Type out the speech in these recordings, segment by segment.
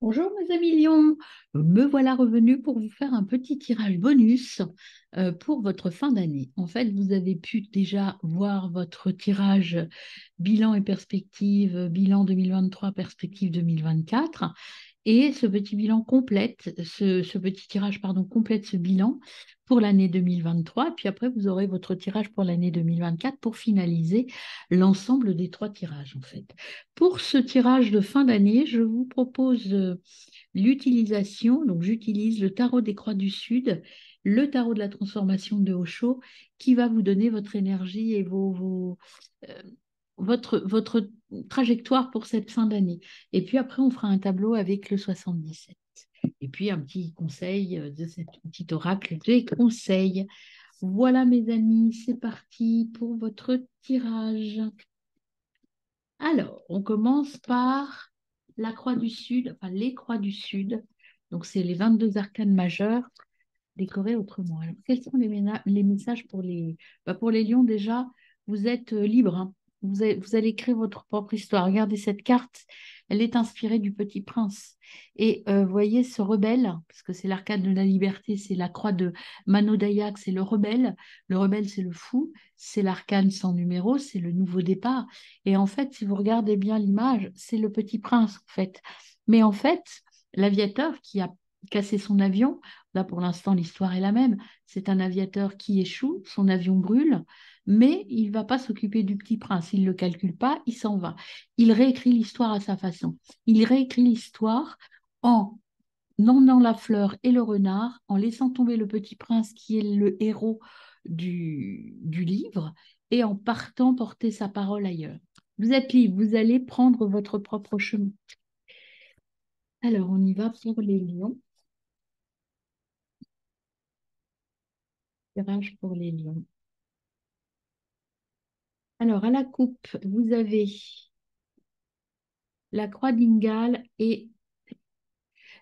Bonjour mes amis Lions, me voilà revenu pour vous faire un petit tirage bonus pour votre fin d'année. En fait, vous avez pu déjà voir votre tirage bilan et perspective, bilan 2023, perspective 2024. Et ce petit bilan complète, ce petit tirage, pardon, complète ce bilan pour l'année 2023. Puis après, vous aurez votre tirage pour l'année 2024 pour finaliser l'ensemble des trois tirages, en fait. Pour ce tirage de fin d'année, je vous propose l'utilisation. Donc, j'utilise le tarot des Croix du Sud, le tarot de la transformation de Osho, qui va vous donner votre énergie et euh, votre trajectoire pour cette fin d'année. Et puis après, on fera un tableau avec le 77. Et puis un petit conseil de cette petite oracle des conseils. Voilà mes amis, c'est parti pour votre tirage. Alors, on commence par la Croix du Sud, enfin les Croix du Sud. Donc, c'est les 22 arcanes majeures décorées autrement. Alors, quels sont les messages pour les lions? Déjà, vous êtes libres, hein. Vous allez écrire votre propre histoire. Regardez cette carte, elle est inspirée du Petit Prince. Et voyez ce rebelle, parce que c'est l'arcane de la liberté, c'est la croix de Mano Dayak, c'est le rebelle. Le rebelle, c'est le fou, c'est l'arcane sans numéro, c'est le nouveau départ. Et en fait, si vous regardez bien l'image, c'est le Petit Prince, en fait. Mais en fait, l'aviateur qui a cassé son avion, là pour l'instant l'histoire est la même, c'est un aviateur qui échoue, son avion brûle, mais il ne va pas s'occuper du Petit Prince, il ne le calcule pas, il s'en va. Il réécrit l'histoire à sa façon. Il réécrit l'histoire en emmenant la fleur et le renard, en laissant tomber le Petit Prince qui est le héros du livre, et en partant porter sa parole ailleurs. Vous êtes libre, vous allez prendre votre propre chemin. Alors, on y va pour les lions. Tirage pour les lions. Alors, à la coupe, vous avez la croix d'Ingal et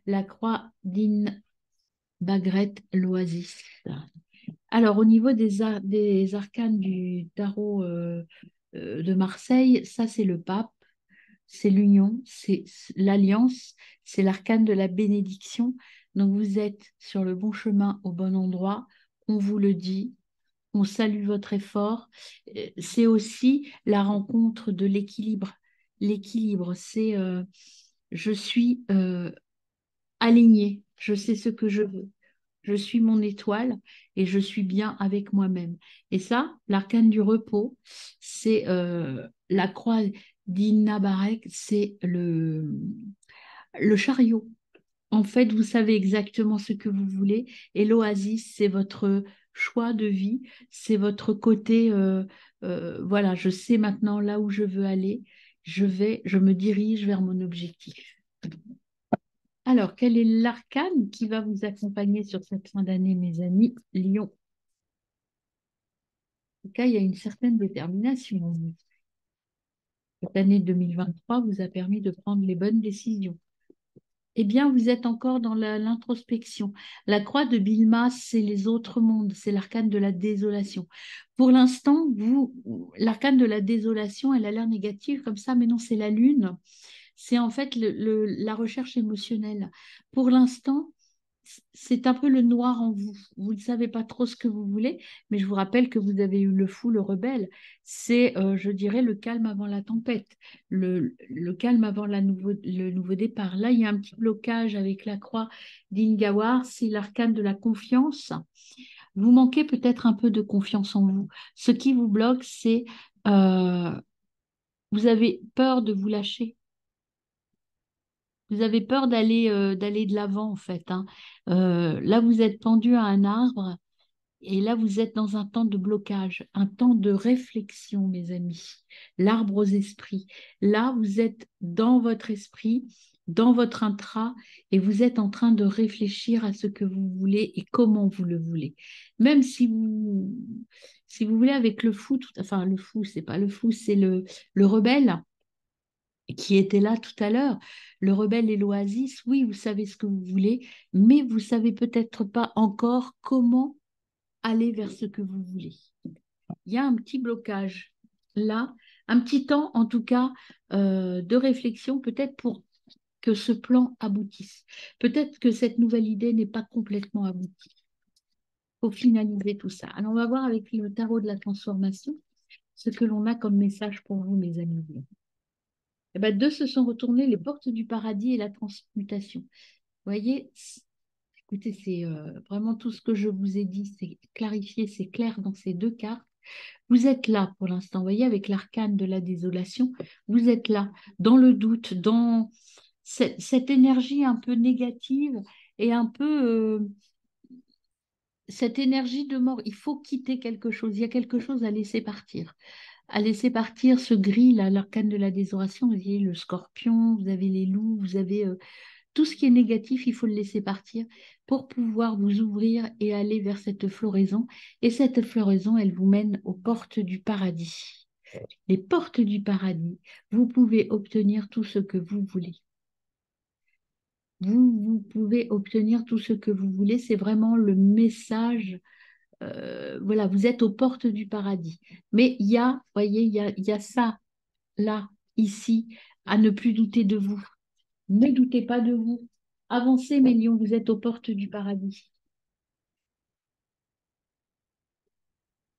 la croix d'In Bagret l'Oasis. Alors, au niveau des arcanes du tarot de Marseille, ça, c'est le pape, c'est l'union, c'est l'alliance, c'est l'arcane de la bénédiction. Donc, vous êtes sur le bon chemin, au bon endroit. On vous le dit, on salue votre effort. C'est aussi la rencontre de l'équilibre. L'équilibre, c'est je suis alignée, je sais ce que je veux. Je suis mon étoile et je suis bien avec moi-même. Et ça, l'arcane du repos, c'est la croix d'Inna Barek, c'est le chariot. En fait, vous savez exactement ce que vous voulez. Et l'oasis, c'est votre choix de vie, c'est votre côté, voilà, je sais maintenant là où je veux aller, je me dirige vers mon objectif. Alors, quel est l'arcane qui va vous accompagner sur cette fin d'année, mes amis Lion? En tout cas, il y a une certaine détermination en vous. Cette année 2023 vous a permis de prendre les bonnes décisions. Eh bien, vous êtes encore dans l'introspection. La croix de Bilma, c'est les autres mondes, c'est l'arcane de la désolation. Pour l'instant, l'arcane de la désolation, elle a l'air négative comme ça, mais non, c'est la lune. C'est en fait la recherche émotionnelle. Pour l'instant, c'est un peu le noir en vous. Vous ne savez pas trop ce que vous voulez, mais je vous rappelle que vous avez eu le fou, le rebelle. C'est, je dirais, le calme avant la tempête, le calme avant le nouveau départ. Là, il y a un petit blocage avec la croix d'Ingawar, c'est l'arcane de la confiance. Vous manquez peut-être un peu de confiance en vous. Ce qui vous bloque, c'est euh, vous avez peur de vous lâcher. Vous avez peur d'aller de l'avant, en fait, hein. Là, vous êtes pendu à un arbre et là, vous êtes dans un temps de blocage, un temps de réflexion, mes amis. L'arbre aux esprits. Là, vous êtes dans votre esprit, dans votre intra, et vous êtes en train de réfléchir à ce que vous voulez et comment vous le voulez. Même si vous voulez avec le fou, enfin le fou, c'est pas le fou, c'est le rebelle qui était là tout à l'heure, le rebelle et l'oasis, oui, vous savez ce que vous voulez, mais vous savez peut-être pas encore comment aller vers ce que vous voulez. Il y a un petit blocage là, un petit temps en tout cas de réflexion, peut-être pour que ce plan aboutisse. Peut-être que cette nouvelle idée n'est pas complètement aboutie. Il faut finaliser tout ça. Alors, on va voir avec le tarot de la transformation ce que l'on a comme message pour vous, mes amis. Eh ben, deux se sont retournés, les portes du paradis et la transmutation. Vous voyez, écoutez, c'est vraiment tout ce que je vous ai dit, c'est clarifié, c'est clair dans ces deux cartes. Vous êtes là pour l'instant, vous voyez, avec l'arcane de la désolation, vous êtes là, dans le doute, dans cette énergie un peu négative et un peu cette énergie de mort. Il faut quitter quelque chose, il y a quelque chose à laisser partir ce gris là, l'arcane de la désolation. Vous voyez le scorpion, vous avez les loups, vous avez tout ce qui est négatif, il faut le laisser partir pour pouvoir vous ouvrir et aller vers cette floraison. Et cette floraison, elle vous mène aux portes du paradis. Les portes du paradis, vous pouvez obtenir tout ce que vous voulez. Vous pouvez obtenir tout ce que vous voulez. C'est vraiment le message. Voilà, vous êtes aux portes du paradis. Mais il y a, voyez, il y a ça, là, ici, à ne plus douter de vous. Ne doutez pas de vous. Avancez, mes lions, vous êtes aux portes du paradis.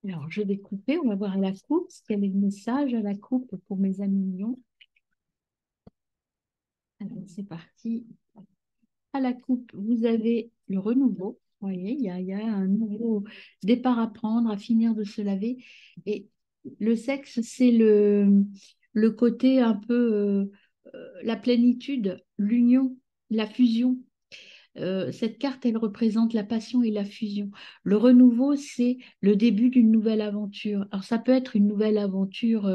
Alors, je vais couper, on va voir à la coupe, quel est le message à la coupe pour mes amis lions. Alors, c'est parti. À la coupe, vous avez le renouveau. Vous voyez, il y a un nouveau départ à prendre, à finir de se laver. Et le sexe, c'est le côté un peu la plénitude, l'union, la fusion. Cette carte, elle représente la passion et la fusion. Le renouveau, c'est le début d'une nouvelle aventure. Alors, ça peut être une nouvelle aventure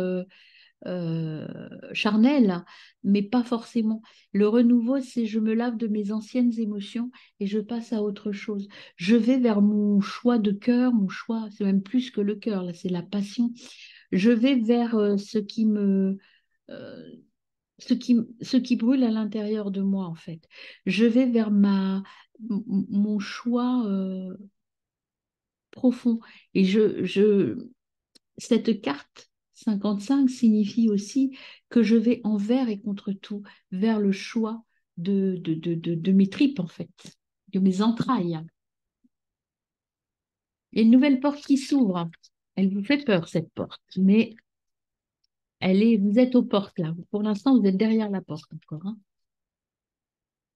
charnelle, mais pas forcément. Le renouveau, c'est je me lave de mes anciennes émotions et je passe à autre chose. Je vais vers mon choix de cœur, mon choix, c'est même plus que le cœur, là, c'est la passion. Je vais vers euh, ce qui brûle à l'intérieur de moi, en fait. Je vais vers mon choix profond. Et cette carte 55 signifie aussi que je vais envers et contre tout, vers le choix de mes tripes, en fait, de mes entrailles. Il y a une nouvelle porte qui s'ouvre. Elle vous fait peur, cette porte, mais vous êtes aux portes, là. Pour l'instant, vous êtes derrière la porte encore, hein.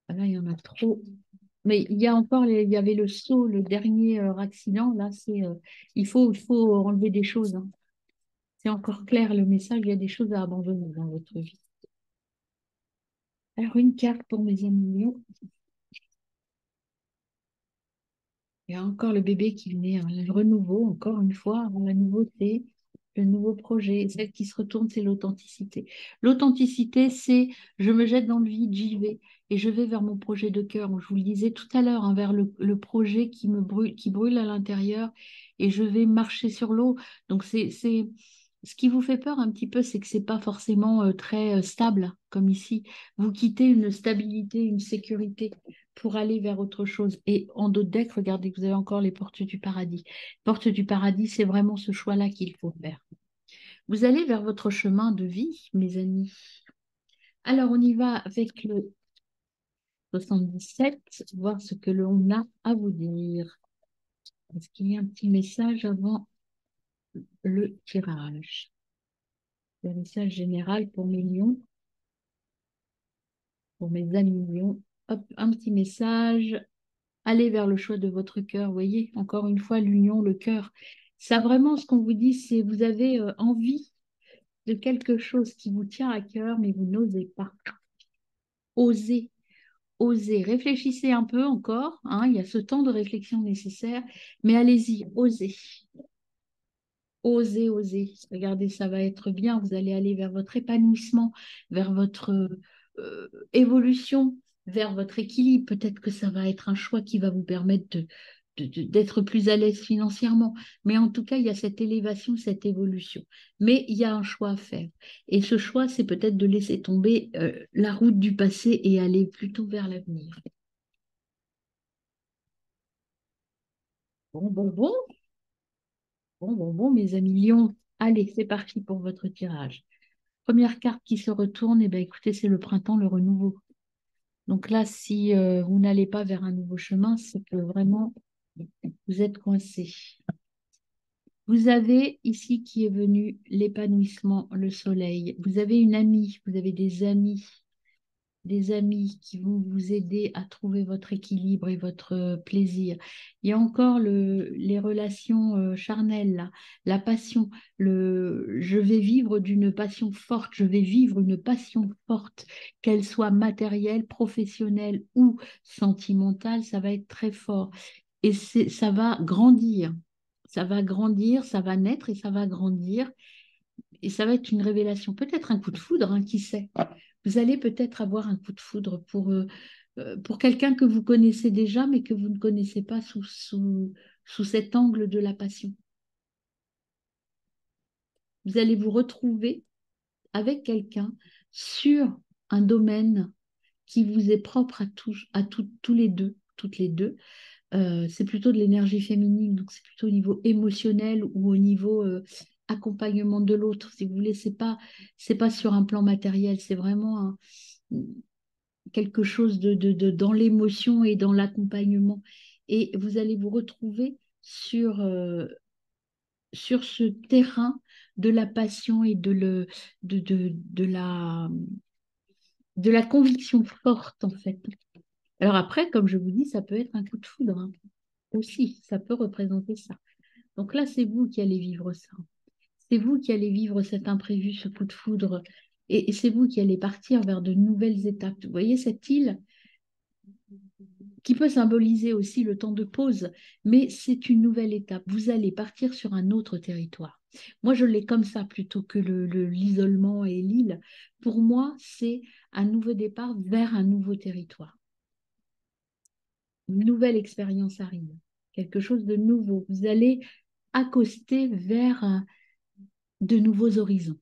Là, il y en a trop. Mais il y a encore, il y avait le saut, le dernier accident. Là, il faut enlever des choses, hein. C'est encore clair le message, il y a des choses à abandonner dans votre vie. Alors, une carte pour mes amis lions. Il y a encore le bébé qui venait, hein, le renouveau, encore une fois, hein, la nouveauté, le nouveau projet. Et celle qui se retourne, c'est l'authenticité. L'authenticité, c'est je me jette dans le vide, j'y vais, et je vais vers mon projet de cœur. Je vous le disais tout à l'heure, hein, vers le projet qui brûle à l'intérieur, et je vais marcher sur l'eau. Donc, ce qui vous fait peur un petit peu, c'est que c'est pas forcément très stable, comme ici. Vous quittez une stabilité, une sécurité pour aller vers autre chose. Et en d'autres decks, regardez, vous avez encore les portes du paradis. Portes du paradis, c'est vraiment ce choix-là qu'il faut faire. Vous allez vers votre chemin de vie, mes amis. Alors, on y va avec le 77, voir ce que l'on a à vous dire. Est-ce qu'il y a un petit message avant le tirage? Le message général pour mes lions, pour mes amis lions. Hop, un petit message. Allez vers le choix de votre cœur. Vous voyez, encore une fois, l'union, le cœur. Ça, vraiment, ce qu'on vous dit, c'est vous avez envie de quelque chose qui vous tient à cœur, mais vous n'osez pas. Osez, osez. Réfléchissez un peu encore, hein, il y a ce temps de réflexion nécessaire, mais allez-y, osez. Osez, osez. Regardez, ça va être bien. Vous allez aller vers votre épanouissement, vers votre évolution, vers votre équilibre. Peut-être que ça va être un choix qui va vous permettre d'être plus à l'aise financièrement. Mais en tout cas, il y a cette élévation, cette évolution. Mais il y a un choix à faire. Et ce choix, c'est peut-être de laisser tomber la route du passé et aller plutôt vers l'avenir. Bon, bon, bon, bon, mes amis lions. Allez, c'est parti pour votre tirage. Première carte qui se retourne, et ben écoutez, c'est le printemps, le renouveau. Donc là, si vous n'allez pas vers un nouveau chemin, c'est que vraiment, vous êtes coincé. Vous avez ici qui est venu l'épanouissement, le soleil. Vous avez une amie, vous avez des amis qui vont vous aider à trouver votre équilibre et votre plaisir. Il y a encore les relations charnelles, là, la passion. Je vais vivre d'une passion forte, je vais vivre une passion forte, qu'elle soit matérielle, professionnelle ou sentimentale, ça va être très fort. Et ça va grandir. Ça va grandir, ça va naître et ça va grandir. Et ça va être une révélation, peut-être un coup de foudre, hein, qui sait. Vous allez peut-être avoir un coup de foudre pour quelqu'un que vous connaissez déjà, mais que vous ne connaissez pas sous cet angle de la passion. Vous allez vous retrouver avec quelqu'un sur un domaine qui vous est propre tous les deux, toutes les deux. C'est plutôt de l'énergie féminine, donc c'est plutôt au niveau émotionnel ou au niveau accompagnement de l'autre. Si vous voulez, c'est pas sur un plan matériel, c'est vraiment quelque chose dans l'émotion et dans l'accompagnement. Et vous allez vous retrouver sur ce terrain de la passion et de la conviction forte, en fait. Alors après, comme je vous dis, ça peut être un coup de foudre, hein, aussi, ça peut représenter ça. Donc là, c'est vous qui allez vivre ça. C'est vous qui allez vivre cet imprévu, ce coup de foudre. Et c'est vous qui allez partir vers de nouvelles étapes. Vous voyez cette île qui peut symboliser aussi le temps de pause, mais c'est une nouvelle étape. Vous allez partir sur un autre territoire. Moi, je l'ai comme ça plutôt que l'isolement et l'île. Pour moi, c'est un nouveau départ vers un nouveau territoire. Une nouvelle expérience arrive. Quelque chose de nouveau. Vous allez accoster vers de nouveaux horizons.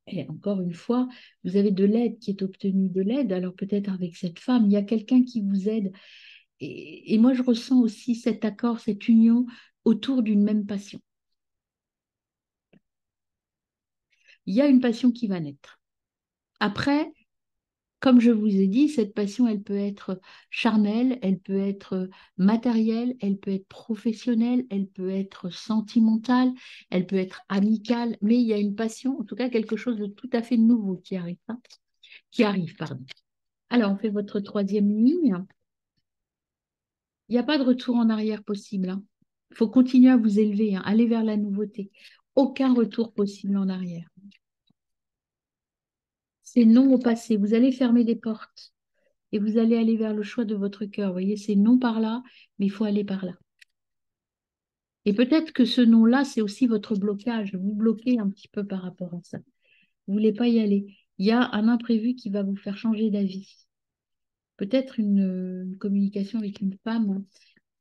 Et encore une fois, vous avez de l'aide qui est obtenue, de l'aide. Alors peut-être avec cette femme, il y a quelqu'un qui vous aide. Et moi, je ressens aussi cet accord, cette union autour d'une même passion. Il y a une passion qui va naître. Après, comme je vous ai dit, cette passion, elle peut être charnelle, elle peut être matérielle, elle peut être professionnelle, elle peut être sentimentale, elle peut être amicale, mais il y a une passion, en tout cas quelque chose de tout à fait nouveau qui arrive, hein, qui arrive, pardon. Alors, on fait votre troisième ligne. Il n'y a pas de retour en arrière possible, hein. Il faut continuer à vous élever, hein, aller vers la nouveauté. Aucun retour possible en arrière. C'est non au passé. Vous allez fermer des portes et vous allez aller vers le choix de votre cœur. Vous voyez, c'est non par là, mais il faut aller par là. Et peut-être que ce non-là, c'est aussi votre blocage. Vous bloquez un petit peu par rapport à ça. Vous ne voulez pas y aller. Il y a un imprévu qui va vous faire changer d'avis. Peut-être une communication avec une femme, hein,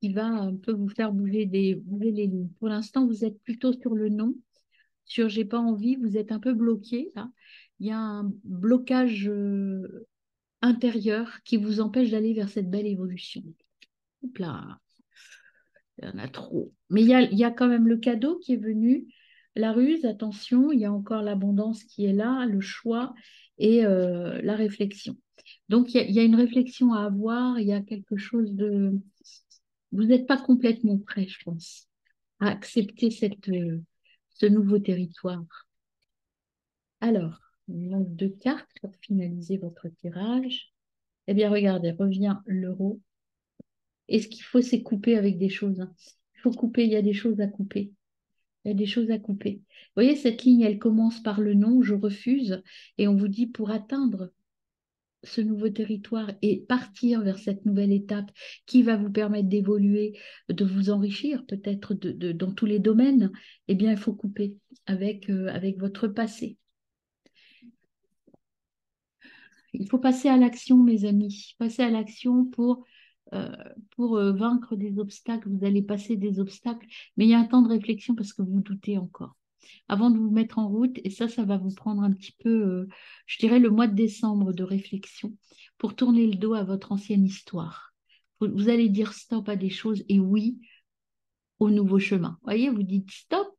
qui va un peu vous faire bouger les lignes. Pour l'instant, vous êtes plutôt sur le non, sur j'ai pas envie, vous êtes un peu bloqué là. Il y a un blocage intérieur qui vous empêche d'aller vers cette belle évolution. Oups là, il y en a trop. Mais il y a quand même le cadeau qui est venu, la ruse, attention, il y a encore l'abondance qui est là, le choix et la réflexion. Donc il y a une réflexion à avoir, il y a quelque chose de... Vous n'êtes pas complètement prêt, je pense, à accepter ce nouveau territoire. Alors, il manque deux cartes pour finaliser votre tirage. Eh bien, regardez, revient l'euro. Et ce qu'il faut, c'est couper avec des choses, hein. Il faut couper, il y a des choses à couper. Il y a des choses à couper. Vous voyez, cette ligne, elle commence par le non, je refuse. Et on vous dit, pour atteindre ce nouveau territoire et partir vers cette nouvelle étape qui va vous permettre d'évoluer, de vous enrichir peut-être dans tous les domaines, eh bien, il faut couper avec votre passé. Il faut passer à l'action, mes amis. Passer à l'action pour vaincre des obstacles. Vous allez passer des obstacles, mais il y a un temps de réflexion parce que vous doutez encore. Avant de vous mettre en route, et ça va vous prendre un petit peu, je dirais, le mois de décembre de réflexion pour tourner le dos à votre ancienne histoire. Vous allez dire stop à des choses et oui au nouveau chemin. Voyez, vous dites stop,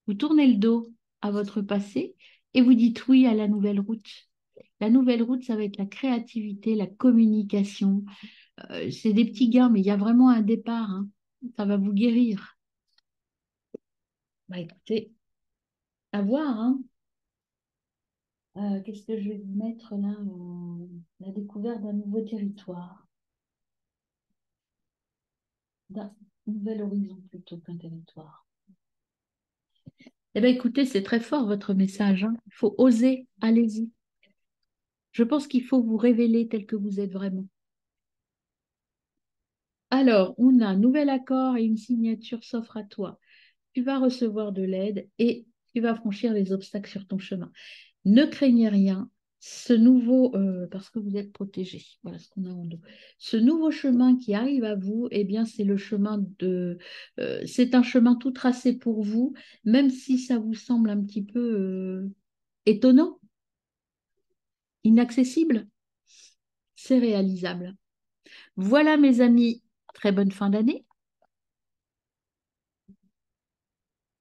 vous tournez le dos à votre passé et vous dites oui à la nouvelle route. La nouvelle route, ça va être la créativité, la communication. C'est des petits gains, mais il y a vraiment un départ, hein. Ça va vous guérir. Bah écoutez, à voir, hein. Qu'est-ce que je vais vous mettre là? La découverte d'un nouveau territoire, d'un nouvel horizon plutôt qu'un territoire. Eh bien, écoutez, c'est très fort votre message, hein. Il faut oser, allez-y. Je pense qu'il faut vous révéler tel que vous êtes vraiment. Alors, on a un nouvel accord et une signature s'offre à toi. Tu vas recevoir de l'aide et tu vas franchir les obstacles sur ton chemin. Ne craignez rien. Ce nouveau, parce que vous êtes protégé, voilà ce qu'on a en dos. Ce nouveau chemin qui arrive à vous, eh bien, c'est le chemin c'est un chemin tout tracé pour vous, même si ça vous semble un petit peu étonnant, inaccessible, c'est réalisable. Voilà, mes amis, très bonne fin d'année.